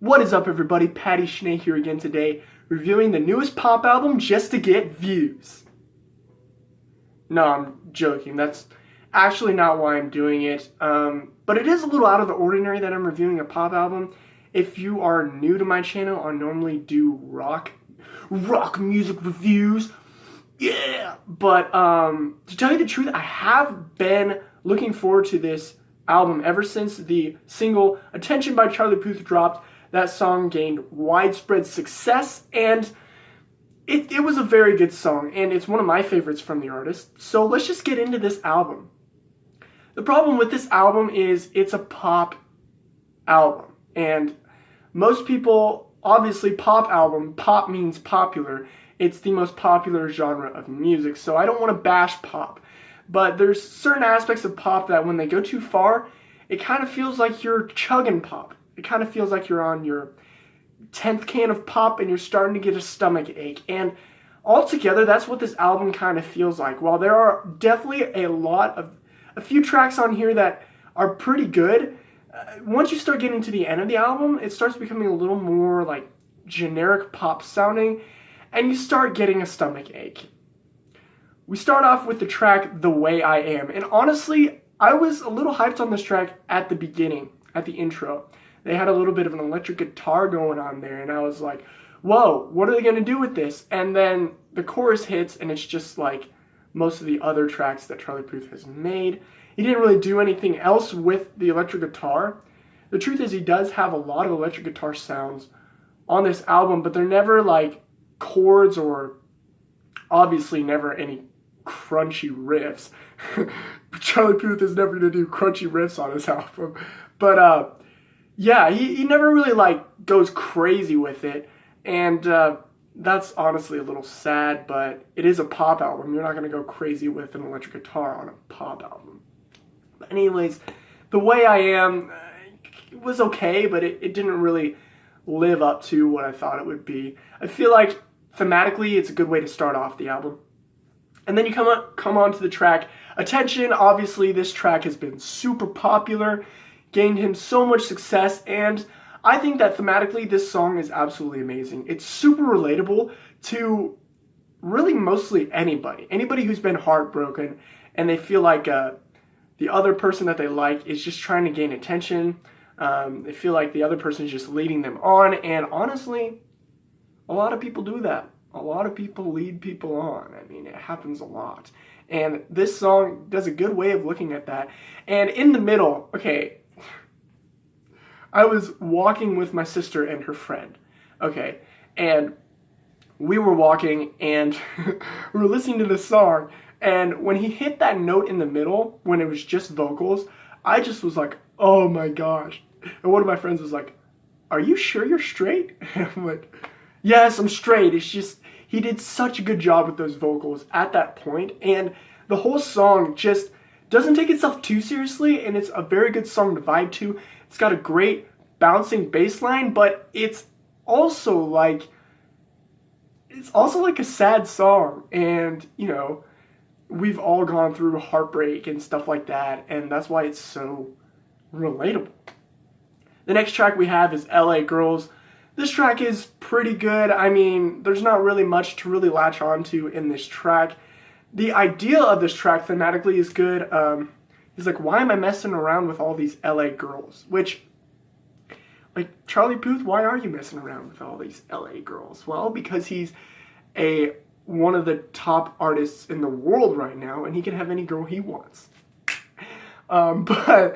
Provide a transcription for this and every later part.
What is up, everybody? Patty Schnee here again today, reviewing the newest pop album just to get views. No, I'm joking. That's actually not why I'm doing it. But it is a little out of the ordinary that I'm reviewing a pop album. If you are new to my channel, I normally do rock music reviews. Yeah! But to tell you the truth, I have been looking forward to this album ever since the single Attention by Charlie Puth dropped. That song gained widespread success, and it was a very good song, and it's one of my favorites from the artist. So let's just get into this album. The problem with this album is it's a pop album, and most people, obviously pop means popular. It's the most popular genre of music, so I don't want to bash pop. But there's certain aspects of pop that when they go too far, it kind of feels like you're chugging pop. It kind of feels like you're on your 10th can of pop and you're starting to get a stomach ache. And altogether, that's what this album kind of feels like. While there are definitely a few tracks on here that are pretty good, once you start getting to the end of the album, it starts becoming a little more like generic pop sounding, and you start getting a stomach ache. We start off with the track The Way I Am, and honestly, I was a little hyped on this track at the beginning, at the intro. They had a little bit of an electric guitar going on there, and I was like, whoa, what are they going to do with this? And then the chorus hits, and it's just like most of the other tracks that Charlie Puth has made. He didn't really do anything else with the electric guitar. The truth is he does have a lot of electric guitar sounds on this album, but they're never like chords or obviously never any crunchy riffs. Charlie Puth is never going to do crunchy riffs on his album. But yeah, he never really like goes crazy with it, and that's honestly a little sad, but it is a pop album. You're not going to go crazy with an electric guitar on a pop album. But anyways, The Way I Am was okay, but it didn't really live up to what I thought it would be. I feel like thematically it's a good way to start off the album. And then you come on to the track Attention. Obviously, this track has been super popular, gained him so much success, and I think that thematically this song is absolutely amazing. It's super relatable to really mostly anybody who's been heartbroken and they feel like the other person that they like is just trying to gain attention. They feel like the other person is just leading them on, and honestly, a lot of people do that. A lot of people lead people on. I mean, it happens a lot. And this song does a good way of looking at that. And in the middle, okay, I was walking with my sister and her friend, okay, and we were walking and we were listening to this song, and when he hit that note in the middle, when it was just vocals, I just was like, oh my gosh. And one of my friends was like, are you sure you're straight? And I'm like, yes, I'm straight. It's just, he did such a good job with those vocals at that point, and the whole song just doesn't take itself too seriously, and it's a very good song to vibe to. It's got a great bouncing bass line, but it's also like a sad song, and you know, we've all gone through heartbreak and stuff like that, and that's why it's so relatable. The next track we have is LA Girls. This track is pretty good. I mean, there's not really much to really latch onto in this track. The idea of this track thematically is good. He's like, why am I messing around with all these LA girls? Which, like, Charlie Puth, why are you messing around with all these LA girls? Well, because he's one of the top artists in the world right now, and he can have any girl he wants. But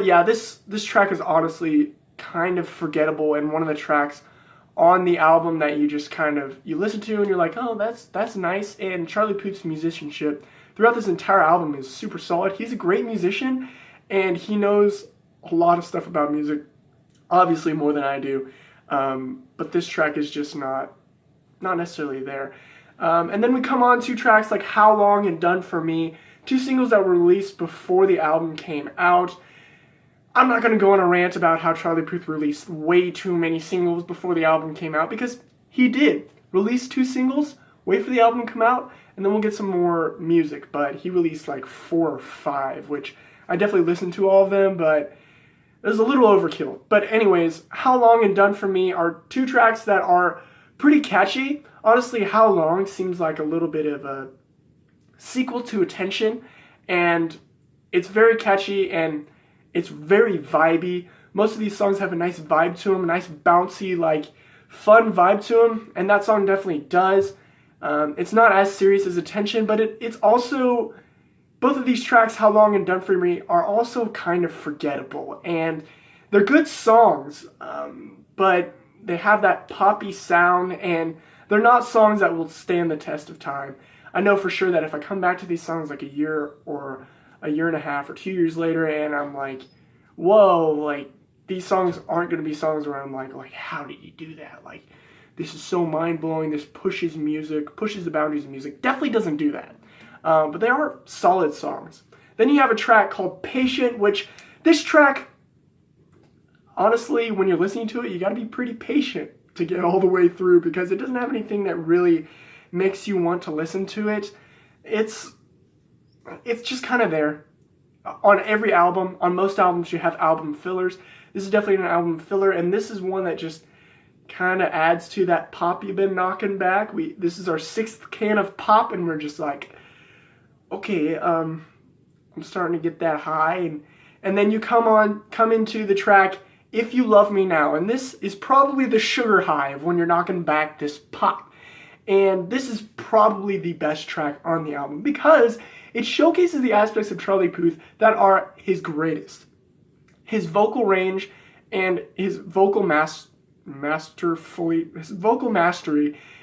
yeah, this track is honestly kind of forgettable, and one of the tracks on the album that you just kind of, you listen to and you're like, oh, that's nice. And Charlie Puth's musicianship throughout this entire album is super solid. He's a great musician, and he knows a lot of stuff about music, obviously more than I do, but this track is just not necessarily there. And then we come on to tracks like How Long and Done For Me, two singles that were released before the album came out. I'm not going to go on a rant about how Charlie Puth released way too many singles before the album came out, because he did release 2 singles, wait for the album to come out, and then we'll get some more music. But he released like 4 or 5, which I definitely listened to all of them, but It was a little overkill. But anyways, How Long and Done For Me are two tracks that are pretty catchy. Honestly, How Long seems like a little bit of a sequel to Attention, and it's very catchy and it's very vibey. Most of these songs have a nice vibe to them, a nice bouncy, like, fun vibe to them, and that song definitely does. It's not as serious as Attention, but it's also, both of these tracks, How Long and Done For Me, are also kind of forgettable, and they're good songs, but they have that poppy sound, and they're not songs that will stand the test of time. I know for sure that if I come back to these songs like a year or a year and a half or 2 years later, and I'm like, whoa, like, these songs aren't going to be songs where I'm like, how did you do that? Like, this is so mind-blowing. This pushes the boundaries of music. Definitely doesn't do that. But they are solid songs. Then you have a track called Patient, which this track, honestly, when you're listening to it, you got to be pretty patient to get all the way through because it doesn't have anything that really makes you want to listen to it. It's just kind of there. On every album, on most albums, you have album fillers. This is definitely an album filler, and this is one that just kind of adds to that pop you've been knocking back. This is our 6th can of pop, and we're just like, okay, I'm starting to get that high, and then you come into the track If You Love Me Now, and this is probably the sugar high of when you're knocking back this pop. And this is probably the best track on the album because it showcases the aspects of Charlie Puth that are his greatest. His vocal range and his vocal mastery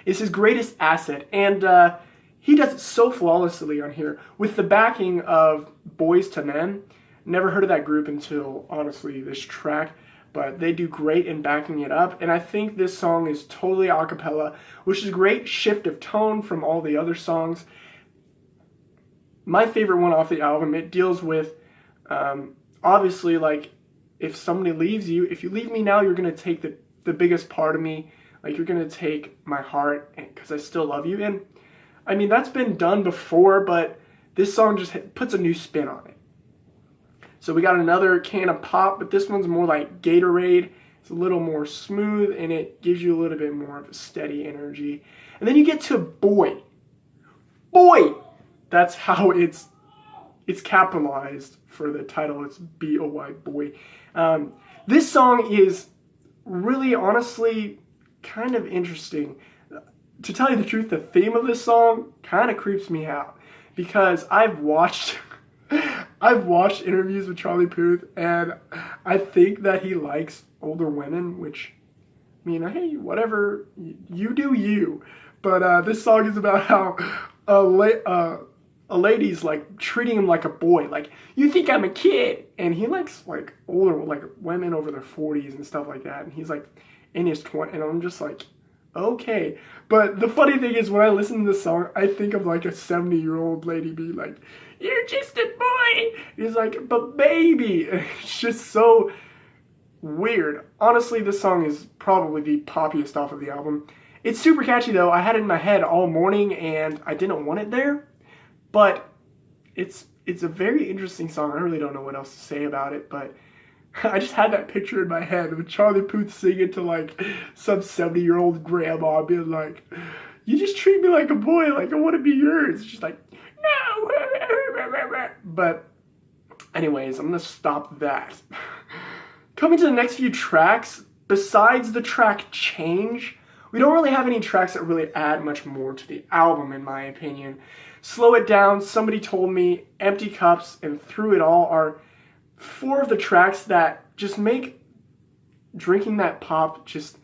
is his greatest asset, and he does it so flawlessly on here with the backing of Boyz II Men. Never heard of that group until, honestly, this track, but they do great in backing it up, and I think this song is totally a cappella, which is a great shift of tone from all the other songs. My favorite one off the album, it deals with, obviously, like, if somebody leaves you, if you leave me now, you're going to take the biggest part of me, like, you're going to take my heart, because I still love you, and, I mean, that's been done before, but this song just puts a new spin on it. So we got another can of pop, but this one's more like Gatorade. It's a little more smooth, and it gives you a little bit more of a steady energy. And then you get to Boy. Boy! That's how it's capitalized for the title. It's B-O-Y, Boy. This song is really, honestly, kind of interesting. To tell you the truth, the theme of this song kind of creeps me out because I've watched interviews with Charlie Puth, and I think that he likes older women, which, I mean, hey, whatever, you do you. But this song is about how a lady's like treating him like a boy, like, you think I'm a kid, and he likes like older, like women over their 40s and stuff like that, and he's like in his 20s, and I'm just like, okay. But the funny thing is, when I listen to this song, I think of like a 70-year-old lady being like, you're just a boy. He's like, but baby. It's just so weird. Honestly, this song is probably the poppiest off of the album. It's super catchy though. I had it in my head all morning and I didn't want it there. But it's a very interesting song. I really don't know what else to say about it, but I just had that picture in my head of Charlie Puth singing to like some 70-year-old grandma being like, you just treat me like a boy, like I want to be yours. She's like, no. But anyways, I'm going to stop that. Coming to the next few tracks, besides the track Change, we don't really have any tracks that really add much more to the album, in my opinion. Slow It Down, Somebody Told Me, Empty Cups, and Through It All are 4 of the tracks that just make drinking that pop just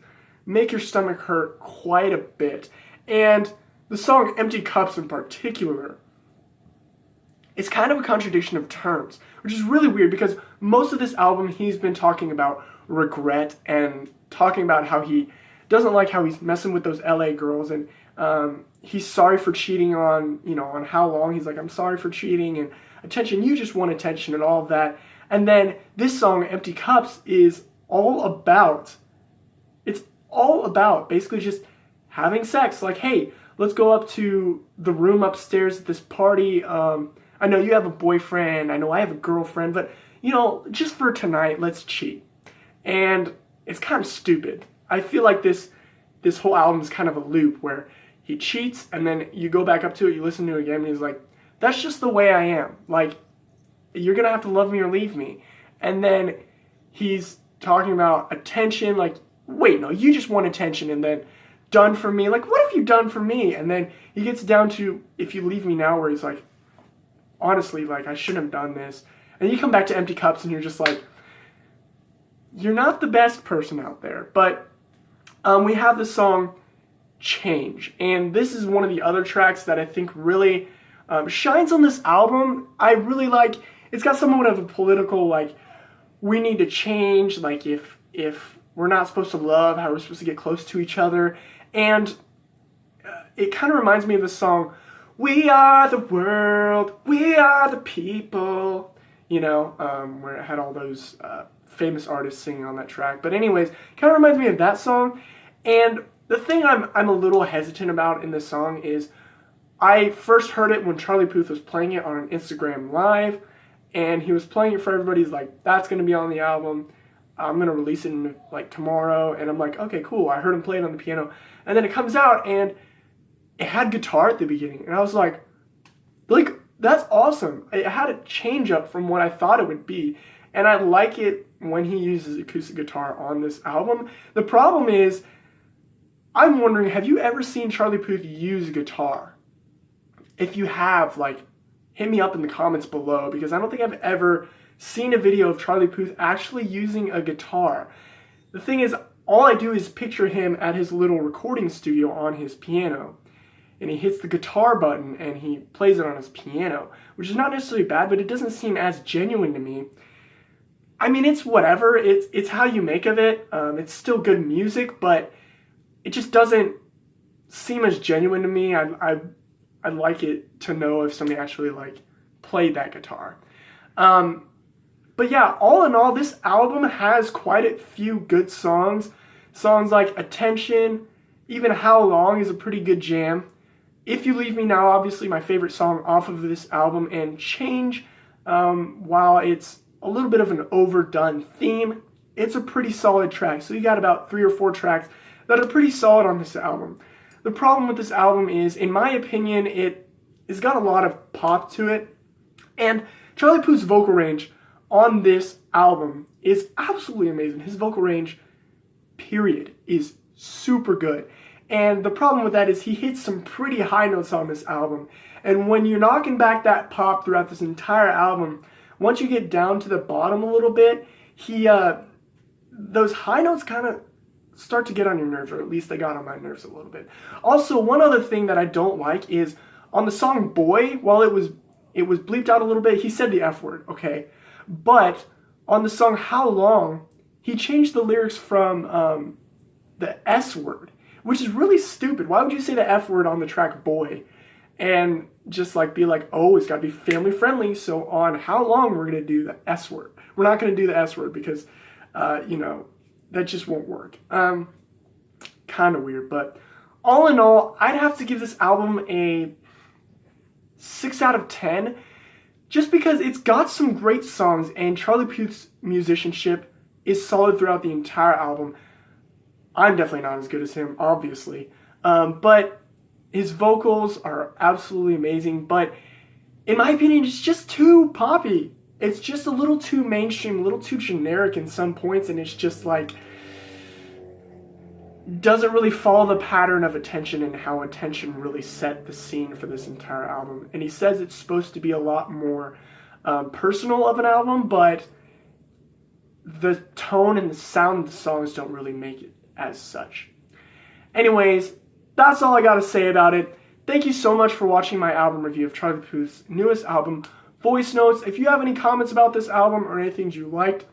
make your stomach hurt quite a bit. And the song Empty Cups in particular, it's kind of a contradiction of terms, which is really weird because most of this album he's been talking about regret and talking about how he doesn't like how he's messing with those LA girls, and he's sorry for cheating on How Long. He's like, I'm sorry for cheating, and attention, you just want attention, and all of that. And then this song, Empty Cups, is all about basically just having sex. Like, hey, let's go up to the room upstairs at this party. I know you have a boyfriend, I know I have a girlfriend, but, just for tonight, let's cheat. And it's kind of stupid. I feel like this whole album is kind of a loop where he cheats and then you go back up to it, you listen to it again, and he's like, that's just the way I am. Like, you're going to have to love me or leave me. And then he's talking about attention, like, wait, no, you just want attention, and then done for me. Like, what have you done for me? And then he gets down to, if you leave me now, where he's like, honestly, like, I shouldn't have done this. And you come back to Empty Cups and you're just like, you're not the best person out there. But we have the song Change. And this is one of the other tracks that I think really shines on this album. I really like, it's got somewhat of a political, like, we need to change, like, if we're not supposed to love, how we're supposed to get close to each other. And it kind of reminds me of the song, We Are the World, We Are the People, where it had all those famous artists singing on that track. But anyways, kind of reminds me of that song. And the thing I'm a little hesitant about in this song is I first heard it when Charlie Puth was playing it on an Instagram Live, and he was playing it for everybody. He's like, that's going to be on the album. I'm going to release it in, like, tomorrow. And I'm like, okay, cool. I heard him play it on the piano. And then it comes out, and it had guitar at the beginning. And I was like, that's awesome. It had a change up from what I thought it would be. And I like it when he uses acoustic guitar on this album. The problem is, I'm wondering, have you ever seen Charlie Puth use guitar? If you have, like, hit me up in the comments below, because I don't think I've ever seen a video of Charlie Puth actually using a guitar. The thing is, all I do is picture him at his little recording studio on his piano, and he hits the guitar button and he plays it on his piano, which is not necessarily bad, but it doesn't seem as genuine to me. I mean, it's whatever, it's how you make of it. It's still good music, but it just doesn't seem as genuine to me. I'd like it to know if somebody actually, like, played that guitar. But yeah, all in all, this album has quite a few good songs. Songs like Attention, even How Long is a pretty good jam. If You Leave Me Now, obviously my favorite song off of this album. And Change, while it's a little bit of an overdone theme, it's a pretty solid track. So you got about 3 or 4 tracks that are pretty solid on this album. The problem with this album is, in my opinion, it's got a lot of pop to it. And Charlie Puth's vocal range on this album is absolutely amazing. His vocal range, period, is super good. And the problem with that is he hits some pretty high notes on this album. And when you're knocking back that pop throughout this entire album, once you get down to the bottom a little bit, those high notes kind of start to get on your nerves, or at least they got on my nerves a little bit. Also, one other thing that I don't like is on the song Boy, while it was bleeped out a little bit, he said the F word, okay? But on the song How Long, he changed the lyrics from the S word, which is really stupid. Why would you say the F word on the track Boy? And just, like, be like, oh, it's got to be family friendly, so on How Long we're going to do the S word. We're not going to do the S word because, that just won't work. Kind of weird, but all in all, I'd have to give this album a 6 out of 10, just because it's got some great songs, and Charlie Puth's musicianship is solid throughout the entire album. I'm definitely not as good as him, obviously, but his vocals are absolutely amazing, but in my opinion, it's just too poppy. It's just a little too mainstream, a little too generic in some points, and it's just like, doesn't really follow the pattern of Attention and how Attention really set the scene for this entire album. And he says it's supposed to be a lot more personal of an album, but the tone and the sound of the songs don't really make it as such. Anyways, that's all I gotta say about it. Thank you so much for watching my album review of Charlie Puth's newest album, Voicenotes. If you have any comments about this album or anything you liked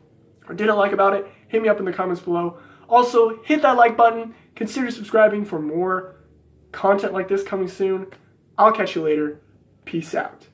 or didn't like about it, hit me up in the comments below. Also, hit that like button. Consider subscribing for more content like this coming soon. I'll catch you later. Peace out.